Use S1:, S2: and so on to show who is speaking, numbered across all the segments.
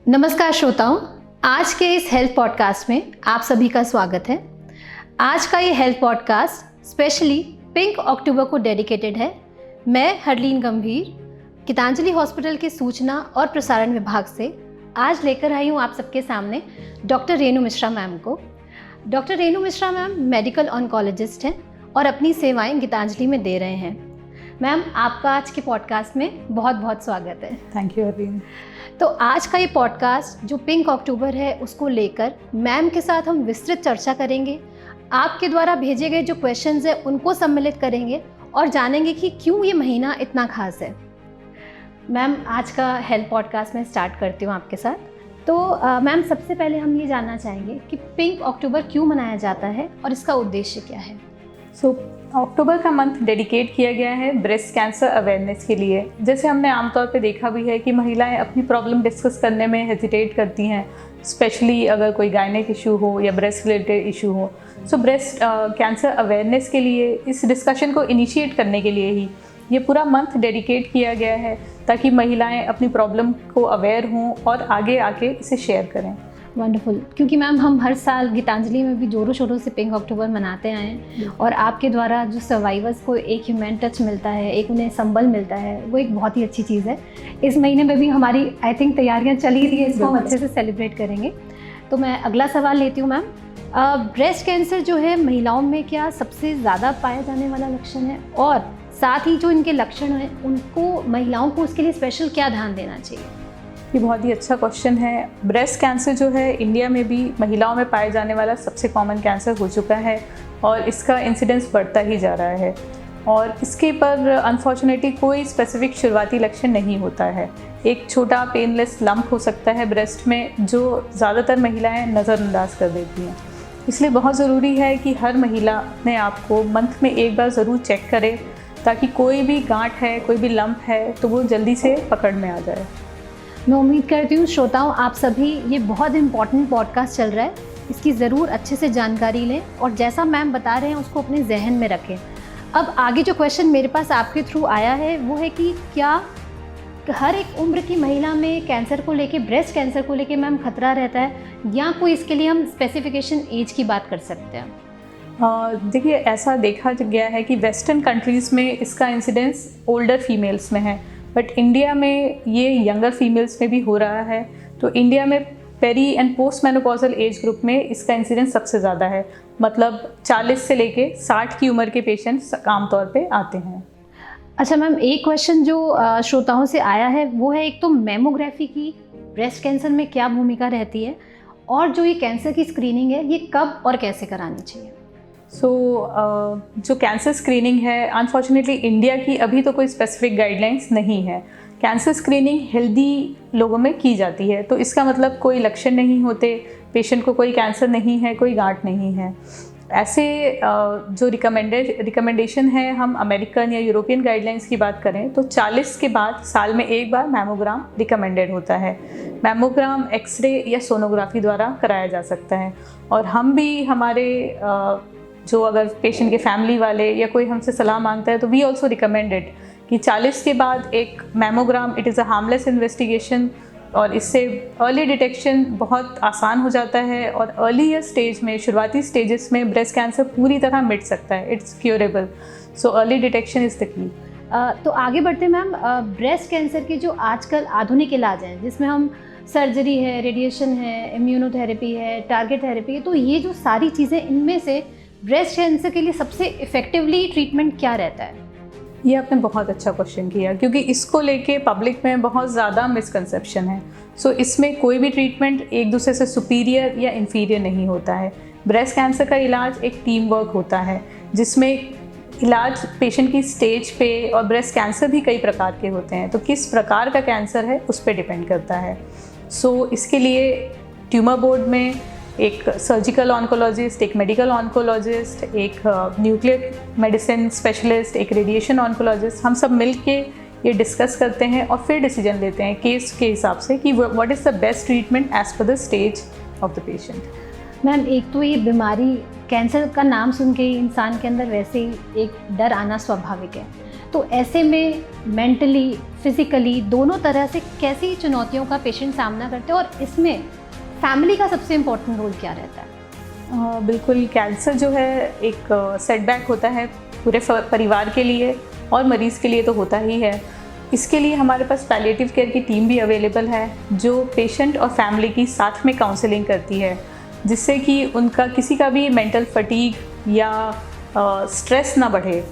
S1: नमस्कार श्रोताओं, आज के इस हेल्थ पॉडकास्ट में आप सभी का स्वागत है। आज का ये हेल्थ पॉडकास्ट स्पेशली पिंक अक्टूबर को डेडिकेटेड है। मैं हरलीन गंभीर गीतांजलि हॉस्पिटल के सूचना और प्रसारण विभाग से आज लेकर आई हूँ आप सबके सामने डॉक्टर रेणु मिश्रा मैम को। Doctor Renu Mishra ma'am medical oncologist हैं और अपनी सेवाएं गीतांजलि में दे रहे हैं। मैम, आपका आज के पॉडकास्ट में बहुत बहुत स्वागत है।
S2: Thank you Harleen.
S1: तो आज का ये पॉडकास्ट जो पिंक अक्टूबर है उसको लेकर मैम के साथ हम विस्तृत चर्चा करेंगे। आपके द्वारा भेजे गए जो क्वेश्चंस हैं उनको सम्मिलित करेंगे और जानेंगे कि क्यों ये महीना इतना खास है। मैम, आज का हेल्थ पॉडकास्ट मैं स्टार्ट करती हूँ आपके साथ। तो मैम, सबसे पहले हम ये जानना चाहेंगे कि पिंक अक्टूबर क्यों मनाया जाता है और इसका उद्देश्य क्या है।
S2: अक्टूबर का मंथ डेडिकेट किया गया है ब्रेस्ट कैंसर अवेयरनेस के लिए। जैसे हमने आमतौर पे देखा भी है कि महिलाएं अपनी प्रॉब्लम डिस्कस करने में हेजिटेट करती हैं, स्पेशली अगर कोई गायनेक इशू हो या ब्रेस्ट रिलेटेड इशू हो। ब्रेस्ट कैंसर अवेयरनेस के लिए, इस डिस्कशन को इनिशिएट करने के लिए ही ये पूरा मंथ डेडिकेट किया गया है, ताकि महिलाएं अपनी प्रॉब्लम को अवेयर हों और आगे आके इसे शेयर करें।
S1: वंडरफुल, क्योंकि मैम हम हर साल गीतांजलि में भी जोरों शोरों से पिंक अक्टूबर मनाते आए हैं और आपके द्वारा जो सर्वाइवर्स को एक ह्यूमन टच मिलता है, एक उन्हें संबल मिलता है, वो एक बहुत ही अच्छी चीज़ है। इस महीने में भी हमारी आई थिंक तैयारियां चल ही रही है, इसको हम अच्छे से सेलिब्रेट करेंगे। तो मैं अगला सवाल लेती हूँ मैम। ब्रेस्ट कैंसर जो है महिलाओं में क्या सबसे ज़्यादा पाया जाने वाला लक्षण है, और साथ ही जो इनके लक्षण हैं उनको महिलाओं को उसके लिए स्पेशल क्या ध्यान देना चाहिए?
S2: ये बहुत ही अच्छा क्वेश्चन है। ब्रेस्ट कैंसर जो है इंडिया में भी महिलाओं में पाए जाने वाला सबसे कॉमन कैंसर हो चुका है और इसका इंसिडेंस बढ़ता ही जा रहा है। और इसके पर अनफॉर्चुनेटली कोई स्पेसिफिक शुरुआती लक्षण नहीं होता है। एक छोटा पेनलेस लंप हो सकता है ब्रेस्ट में, जो ज़्यादातर महिलाएं नज़रअंदाज कर देती हैं। इसलिए बहुत ज़रूरी है कि हर महिला अपने आप को मंथ में एक बार ज़रूर चेक करे, ताकि कोई भी गांठ है, कोई भी लंप है तो वो जल्दी से पकड़ में आ जाए।
S1: मैं उम्मीद करती हूँ श्रोताओं, आप सभी ये बहुत इम्पॉर्टेंट पॉडकास्ट चल रहा है, इसकी ज़रूर अच्छे से जानकारी लें और जैसा मैम बता रहे हैं उसको अपने जहन में रखें। अब आगे जो क्वेश्चन मेरे पास आपके थ्रू आया है वो है कि क्या हर एक उम्र की महिला में कैंसर को लेके, ब्रेस्ट कैंसर को लेके मैम खतरा रहता है, या कोई इसके लिए हम स्पेसिफिकेशन एज की बात कर सकते हैं?
S2: देखिए, ऐसा देखा गया है कि वेस्टर्न कंट्रीज़ में इसका इंसिडेंस ओल्डर फीमेल्स में है, बट इंडिया में ये यंगर फीमेल्स में भी हो रहा है। तो इंडिया में peri and post menopausal age group में इसका इंसिडेंस सबसे ज़्यादा है। मतलब 40 से लेके 60 की उम्र के पेशेंट्स आमतौर पे आते हैं।
S1: अच्छा मैम, एक क्वेश्चन जो श्रोताओं से आया है वो है, एक तो मैमोग्राफी की ब्रेस्ट कैंसर में क्या भूमिका रहती है, और जो ये कैंसर की स्क्रीनिंग है ये कब और कैसे करानी चाहिए?
S2: जो कैंसर स्क्रीनिंग है, अनफॉर्चुनेटली इंडिया की अभी तो कोई स्पेसिफिक गाइडलाइंस नहीं है। कैंसर स्क्रीनिंग हेल्दी लोगों में की जाती है, तो इसका मतलब कोई लक्षण नहीं होते, पेशेंट को कोई कैंसर नहीं है, कोई गांठ नहीं है। ऐसे जो रिकमेंडेशन है, हम अमेरिकन या यूरोपियन गाइडलाइंस की बात करें तो 40 के बाद साल में एक बार मैमोग्राम रिकमेंडेड होता है। मैमोग्राम एक्सरे या सोनोग्राफी द्वारा कराया जा सकता है। और हम भी हमारे जो अगर पेशेंट के फैमिली वाले या कोई हमसे सलाह मांगता है तो वी ऑल्सो रिकमेंडेड कि 40 के बाद एक mammogram, it is a harmless investigation, और इससे अर्ली डिटेक्शन बहुत आसान हो जाता है और अर्लीयर स्टेज में, शुरुआती स्टेजेस में ब्रेस्ट कैंसर पूरी तरह मिट सकता है। It's curable. So early detection is the key.
S1: तो आगे बढ़ते मैम, ब्रेस्ट कैंसर के जो आजकल आधुनिक इलाज हैं जिसमें हम सर्जरी है, रेडिएशन है, इम्यूनोथेरेपी है, टारगेट थेरेपी है, तो ये जो सारी चीज़ें, इनमें से ब्रेस्ट कैंसर के लिए सबसे इफ़ेक्टिवली ट्रीटमेंट क्या रहता है?
S2: ये आपने बहुत अच्छा क्वेश्चन किया, क्योंकि इसको लेके पब्लिक में बहुत ज़्यादा मिसकंसेप्शन है। इसमें कोई भी ट्रीटमेंट एक दूसरे से सुपीरियर या इन्फीरियर नहीं होता है। ब्रेस्ट कैंसर का इलाज एक टीम वर्क होता है, जिसमें इलाज पेशेंट की स्टेज पे, और ब्रेस्ट कैंसर भी कई प्रकार के होते हैं, तो किस प्रकार का कैंसर है उस पर डिपेंड करता है। इसके लिए ट्यूमर बोर्ड में एक सर्जिकल ऑन्कोलॉजिस्ट, एक मेडिकल ऑन्कोलॉजिस्ट, एक न्यूक्लियर मेडिसिन स्पेशलिस्ट, एक रेडिएशन ऑन्कोलॉजिस्ट, हम सब मिल के ये डिस्कस करते हैं और फिर डिसीजन लेते हैं केस के हिसाब से कि what is the best treatment as per the stage of the patient.
S1: Ma'am, एक तो ये बीमारी कैंसर का नाम सुन के ही इंसान के अंदर वैसे ही एक डर आना स्वाभाविक है, तो ऐसे में मेंटली, फिजिकली दोनों तरह से कैसी चुनौतियों का पेशेंट सामना करते हैं, और इसमें फैमिली का सबसे इम्पोर्टेंट रोल क्या रहता है?
S2: बिल्कुल, कैंसर जो है एक सेटबैक होता है पूरे परिवार के लिए, और मरीज़ के लिए तो होता ही है। इसके लिए हमारे पास पैलिएटिव केयर की टीम भी अवेलेबल है, जो पेशेंट और फैमिली की साथ में काउंसलिंग करती है, जिससे कि उनका किसी का भी मेंटल फटीग या स्ट्रेस ना बढ़े।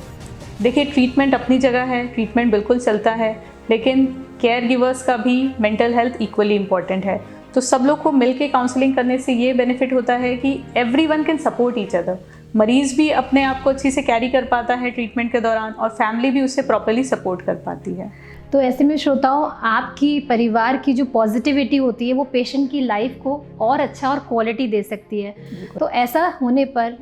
S2: देखिए, ट्रीटमेंट अपनी जगह है, ट्रीटमेंट बिल्कुल चलता है, लेकिन केयर गिवर्स का भी मेंटल हेल्थ इक्वली इम्पॉर्टेंट है। तो सब लोग को मिलके काउंसलिंग करने से ये बेनिफिट होता है कि everyone can support each other. मरीज़ भी अपने आप को अच्छी से कैरी कर पाता है ट्रीटमेंट के दौरान, और फैमिली भी उसे प्रॉपर्ली सपोर्ट कर पाती है।
S1: तो ऐसे में श्रोताओं, आपकी परिवार की जो पॉजिटिविटी होती है वो पेशेंट की लाइफ को और अच्छा और क्वालिटी दे सकती है। तो ऐसा होने पर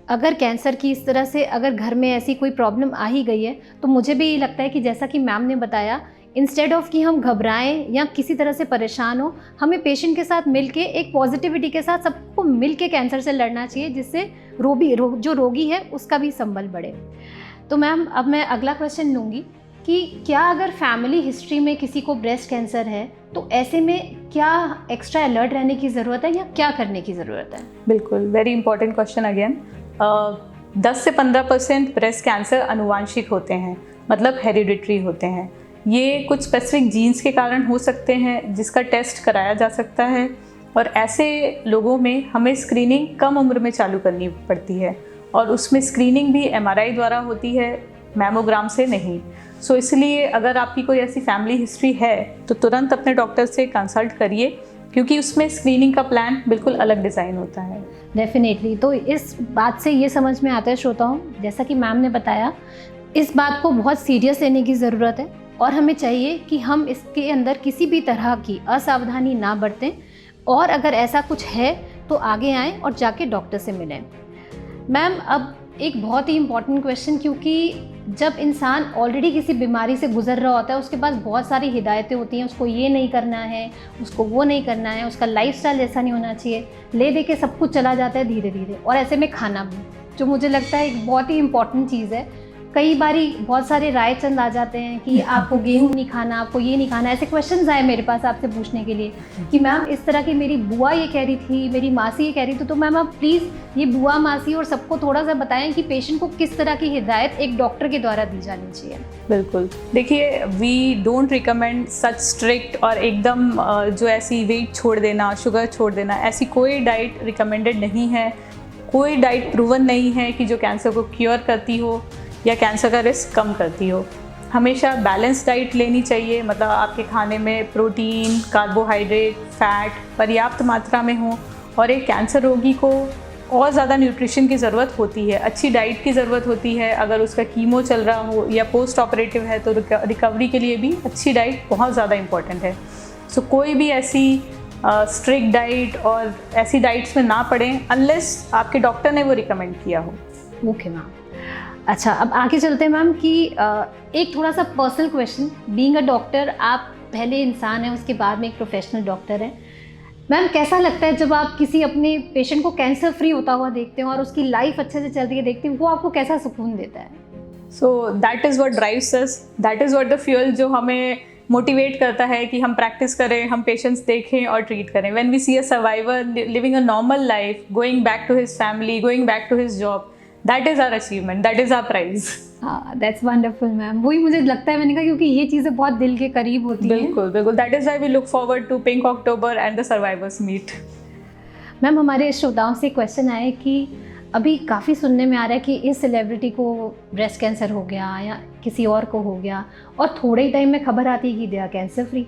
S1: अगर कैंसर की इस तरह से अगर घर में ऐसी कोई प्रॉब्लम आ ही गई है, तो मुझे भी ये लगता है कि जैसा कि मैम ने बताया, इंस्टेड ऑफ कि हम घबराएं या किसी तरह से परेशान हो, हमें पेशेंट के साथ मिलके एक पॉजिटिविटी के साथ सबको मिलके कैंसर से लड़ना चाहिए, जिससे जो रोगी है उसका भी संबल बढ़े। तो मैम, अब मैं अगला क्वेश्चन लूँगी कि क्या अगर फैमिली हिस्ट्री में किसी को ब्रेस्ट कैंसर है, तो ऐसे में क्या एक्स्ट्रा अलर्ट रहने की ज़रूरत है या क्या करने की ज़रूरत है?
S2: बिल्कुल, वेरी इंपॉर्टेंट क्वेश्चन अगेन। 10 से 15% ब्रेस्ट कैंसर अनुवांशिक होते हैं, मतलब हेरिडिटरी होते हैं। ये कुछ स्पेसिफिक जीन्स के कारण हो सकते हैं, जिसका टेस्ट कराया जा सकता है, और ऐसे लोगों में हमें स्क्रीनिंग कम उम्र में चालू करनी पड़ती है, और उसमें स्क्रीनिंग भी MRI द्वारा होती है, मैमोग्राम से नहीं। सो इसलिए अगर आपकी कोई ऐसी फैमिली हिस्ट्री है तो तुरंत अपने डॉक्टर से कंसल्ट करिए, क्योंकि उसमें स्क्रीनिंग का प्लान बिल्कुल अलग डिज़ाइन होता है।
S1: डेफिनेटली। तो इस बात से ये समझ में आता है श्रोताओं, जैसा कि मैम ने बताया, इस बात को बहुत सीरियस लेने की ज़रूरत है, और हमें चाहिए कि हम इसके अंदर किसी भी तरह की असावधानी ना बरतें, और अगर ऐसा कुछ है तो आगे आएँ और जाके डॉक्टर से मिलें। मैम, अब एक बहुत ही इम्पॉर्टेंट क्वेश्चन, क्योंकि जब इंसान ऑलरेडी किसी बीमारी से गुजर रहा होता है, उसके पास बहुत सारी हिदायतें होती हैं, उसको ये नहीं करना है, उसको वो नहीं करना है, उसका लाइफस्टाइल ऐसा नहीं होना चाहिए, ले दे के सब कुछ चला जाता है धीरे धीरे। और ऐसे में खाना भी, जो मुझे लगता है एक बहुत ही इम्पॉर्टेंट चीज़ है। कई बारी बहुत सारे राय चंद आ जाते हैं कि आपको गेहूं नहीं खाना, आपको ये नहीं खाना। ऐसे क्वेश्चंस आए मेरे पास आपसे पूछने के लिए कि मैम इस तरह की मेरी बुआ ये कह रही थी, मेरी मासी ये कह रही थी, तो मैम आप प्लीज़ ये बुआ मासी और सबको थोड़ा सा बताएं कि पेशेंट को किस तरह की हिदायत एक डॉक्टर के द्वारा दी जानी चाहिए।
S2: बिल्कुल, देखिए, we don't recommend such strict और एकदम जो ऐसी वेट छोड़ देना, शुगर छोड़ देना, ऐसी कोई डाइट रिकमेंडेड नहीं है। कोई डाइट प्रूवन नहीं है कि जो कैंसर को क्योर करती हो या कैंसर का रिस्क कम करती हो। हमेशा बैलेंस डाइट लेनी चाहिए, मतलब आपके खाने में प्रोटीन, कार्बोहाइड्रेट, फैट पर्याप्त मात्रा में हो, और एक कैंसर रोगी को और ज़्यादा न्यूट्रिशन की ज़रूरत होती है, अच्छी डाइट की ज़रूरत होती है। अगर उसका कीमो चल रहा हो या पोस्ट ऑपरेटिव है, तो रिकवरी के लिए भी अच्छी डाइट बहुत ज़्यादा इम्पॉर्टेंट है। सो कोई भी ऐसी स्ट्रिक्ट डाइट और ऐसी डाइट्स में ना पड़ें अनलेस आपके डॉक्टर ने वो रिकमेंड किया हो।
S1: Okay ma'am. अच्छा, अब आगे चलते हैं मैम कि एक थोड़ा सा personal question. Being a doctor, आप पहले इंसान हैं, उसके बाद में एक प्रोफेशनल डॉक्टर हैं। मैम, कैसा लगता है जब आप किसी अपने पेशेंट को कैंसर फ्री होता हुआ देखते हो और उसकी लाइफ अच्छे से चलती है देखते हैं, वो आपको कैसा सुकून देता है?
S2: So that is what drives us, that is what the fuel जो हमें मोटिवेट करता है कि हम प्रैक्टिस करें, हम पेशेंट्स देखें और ट्रीट करें। When we see a survivor living a normal life, going back to his family, going back to his job, that is our achievement, that is our prize.
S1: हाँ, that's wonderful मैम। वही मुझे लगता है, मैंने कहा क्योंकि ये चीज़ें बहुत दिल के करीब होती हैं।
S2: बिल्कुल बिल्कुल, that is why we look forward to Pink October and the survivors meet.
S1: Ma'am, हमारे श्रोताओं से क्वेश्चन आए कि अभी काफ़ी सुनने में आ रहा है कि इस सेलिब्रिटी को ब्रेस्ट कैंसर हो गया या किसी और को हो गया, और थोड़े ही टाइम में खबर आती है कि दे आर कैंसर फ्री।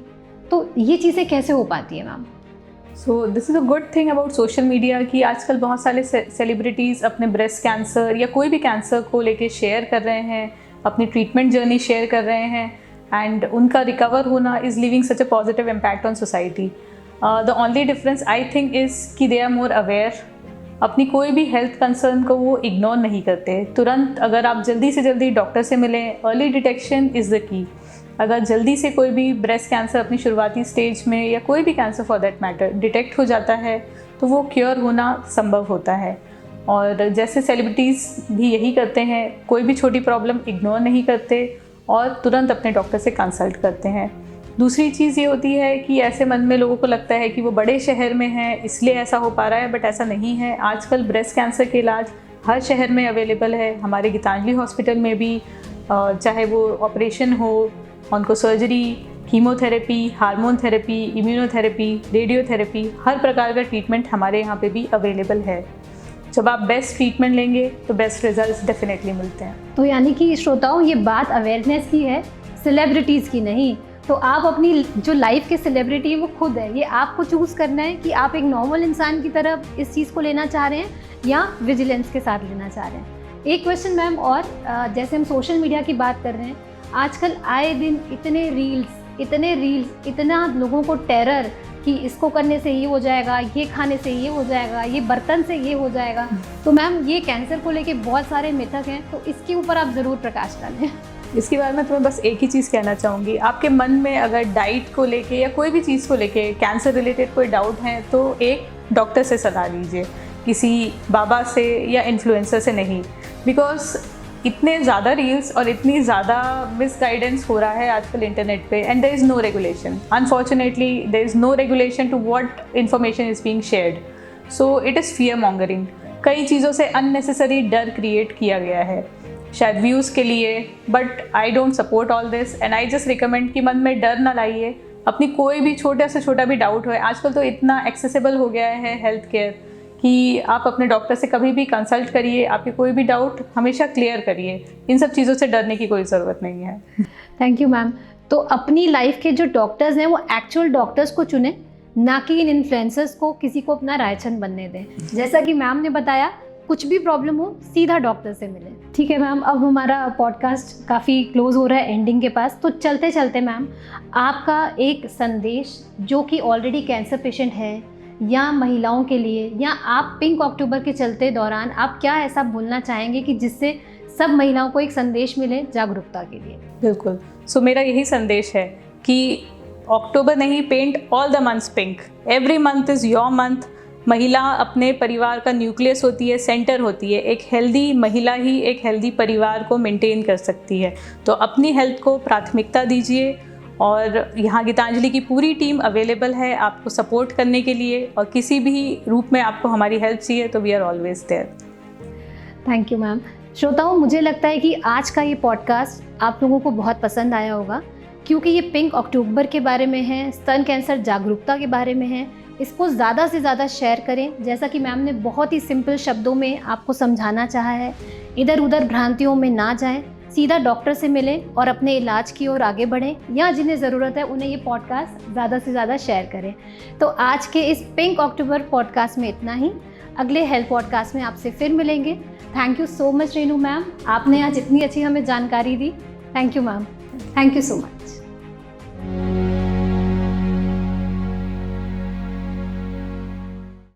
S1: तो ये चीज़ें कैसे हो पाती है ma'am?
S2: So this is a good thing about social media कि आजकल बहुत सारे सेलिब्रिटीज़ अपने ब्रेस्ट कैंसर या कोई भी कैंसर को लेके शेयर कर रहे हैं, अपनी ट्रीटमेंट जर्नी शेयर कर रहे हैं, एंड उनका रिकवर होना is living such a positive impact on society. The only difference I think is कि दे आर मोर अवेयर। अपनी कोई भी हेल्थ कंसर्न को वो इग्नोर नहीं करते। तुरंत अगर आप जल्दी से जल्दी डॉक्टर से मिलें, early detection is the key. अगर जल्दी से कोई भी ब्रेस्ट कैंसर अपनी शुरुआती स्टेज में या कोई भी cancer for that matter detect हो जाता है, तो वो क्योर होना संभव होता है। और जैसे सेलिब्रिटीज़ भी यही करते हैं, कोई भी छोटी प्रॉब्लम इग्नोर नहीं करते और तुरंत अपने डॉक्टर से कंसल्ट करते हैं। दूसरी चीज़ ये होती है कि ऐसे मन में लोगों को लगता है कि वो बड़े शहर में है इसलिए ऐसा हो पा रहा है, बट ऐसा नहीं है। आजकल ब्रेस्ट कैंसर के इलाज हर शहर में अवेलेबल है। हमारे गीतांजलि हॉस्पिटल में भी चाहे वो ऑपरेशन हो, onco surgery, chemotherapy, hormone therapy, immunotherapy, radiotherapy, हर प्रकार का ट्रीटमेंट हमारे यहाँ पे भी अवेलेबल है। जब आप बेस्ट ट्रीटमेंट लेंगे तो बेस्ट रिजल्ट्स डेफिनेटली मिलते हैं।
S1: तो यानी कि श्रोताओं, ये बात अवेयरनेस की है, सेलिब्रिटीज़ की नहीं। तो आप अपनी जो लाइफ के सेलिब्रिटी है वो खुद है, ये आपको चूज़ करना है कि आप एक नॉर्मल इंसान की तरह इस चीज़ को लेना चाह रहे हैं या विजिलेंस के साथ लेना चाह रहे हैं। एक क्वेश्चन मैम और, जैसे हम सोशल मीडिया की बात कर रहे हैं, आजकल आए दिन इतने रील्स, इतना लोगों को टेरर कि इसको करने से ये हो जाएगा, ये खाने से ये हो जाएगा, ये बर्तन से ये हो जाएगा। तो मैम, ये कैंसर को लेके बहुत सारे मिथक हैं, तो इसके ऊपर आप ज़रूर प्रकाश डालें।
S2: इसके बारे में तुम्हें बस एक ही चीज़ कहना चाहूँगी, आपके मन में अगर डाइट को लेके या कोई भी चीज़ को लेके कैंसर रिलेटेड कोई डाउट है तो एक डॉक्टर से सलाह लीजिए, किसी बाबा से या इन्फ्लुएंसर से नहीं। बिकॉज इतने ज़्यादा रील्स और इतनी ज़्यादा मिसगाइडेंस हो रहा है आजकल इंटरनेट पे, and there is no regulation. Unfortunately there is no regulation to what information is being shared, so it is fear mongering. कई चीज़ों से अननेसेसरी डर क्रिएट किया गया है, शायद व्यूज़ के लिए, but I don't support all this and I just recommend कि मन में डर ना लाइए। अपनी कोई भी छोटा से छोटा भी डाउट हो, आजकल तो इतना एक्सेसिबल हो गया है हेल्थ केयर कि आप अपने डॉक्टर से कभी भी कंसल्ट करिए, आपके कोई भी डाउट हमेशा क्लियर करिए। इन सब चीज़ों से डरने की कोई ज़रूरत नहीं है।
S1: Thank you ma'am. तो अपनी लाइफ के जो डॉक्टर्स हैं वो एक्चुअल डॉक्टर्स को चुने, ना कि इन इन्फ्लुएंसर्स को किसी को अपना रायचंद बनने दें। जैसा कि मैम ने बताया, कुछ भी प्रॉब्लम हो सीधा डॉक्टर से मिले। ठीक है मैम, अब हमारा पॉडकास्ट काफ़ी क्लोज हो रहा है एंडिंग के पास, तो चलते चलते मैम, आपका एक संदेश जो कि ऑलरेडी कैंसर पेशेंट है या महिलाओं के लिए, या आप पिंक अक्टूबर के चलते दौरान आप क्या ऐसा बोलना चाहेंगे कि जिससे सब महिलाओं को एक संदेश मिले जागरूकता के लिए?
S2: बिल्कुल, सो मेरा यही संदेश है कि अक्टूबर नहीं, paint all the months pink. Every month is your month. महिला अपने परिवार का न्यूक्लियस होती है, सेंटर होती है। एक हेल्दी महिला ही एक हेल्दी परिवार को मेंटेन कर सकती है। तो अपनी हेल्थ को प्राथमिकता दीजिए, और यहाँ गीतांजलि की पूरी टीम अवेलेबल है आपको सपोर्ट करने के लिए, और किसी भी रूप में आपको हमारी हेल्प चाहिए तो we are always there.
S1: Thank you ma'am. श्रोताओं, मुझे लगता है कि आज का ये पॉडकास्ट आप लोगों को बहुत पसंद आया होगा, क्योंकि ये पिंक अक्टूबर के बारे में है, स्तन कैंसर जागरूकता के बारे में है। इसको ज़्यादा से ज़्यादा शेयर करें, जैसा कि मैम ने बहुत ही सिंपल शब्दों में आपको समझाना चाहा है। इधर उधर भ्रांतियों में ना जाएं, सीधा डॉक्टर से मिलें और अपने इलाज की ओर आगे बढ़ें, या जिन्हें ज़रूरत है उन्हें ये पॉडकास्ट ज़्यादा से ज़्यादा शेयर करें। तो आज के इस पिंक अक्टूबर पॉडकास्ट में इतना ही। अगले हेल्थ पॉडकास्ट में आपसे फिर मिलेंगे। Thank you so much Renu ma'am, आपने आज इतनी अच्छी हमें जानकारी दी। Thank you ma'am, thank you so much.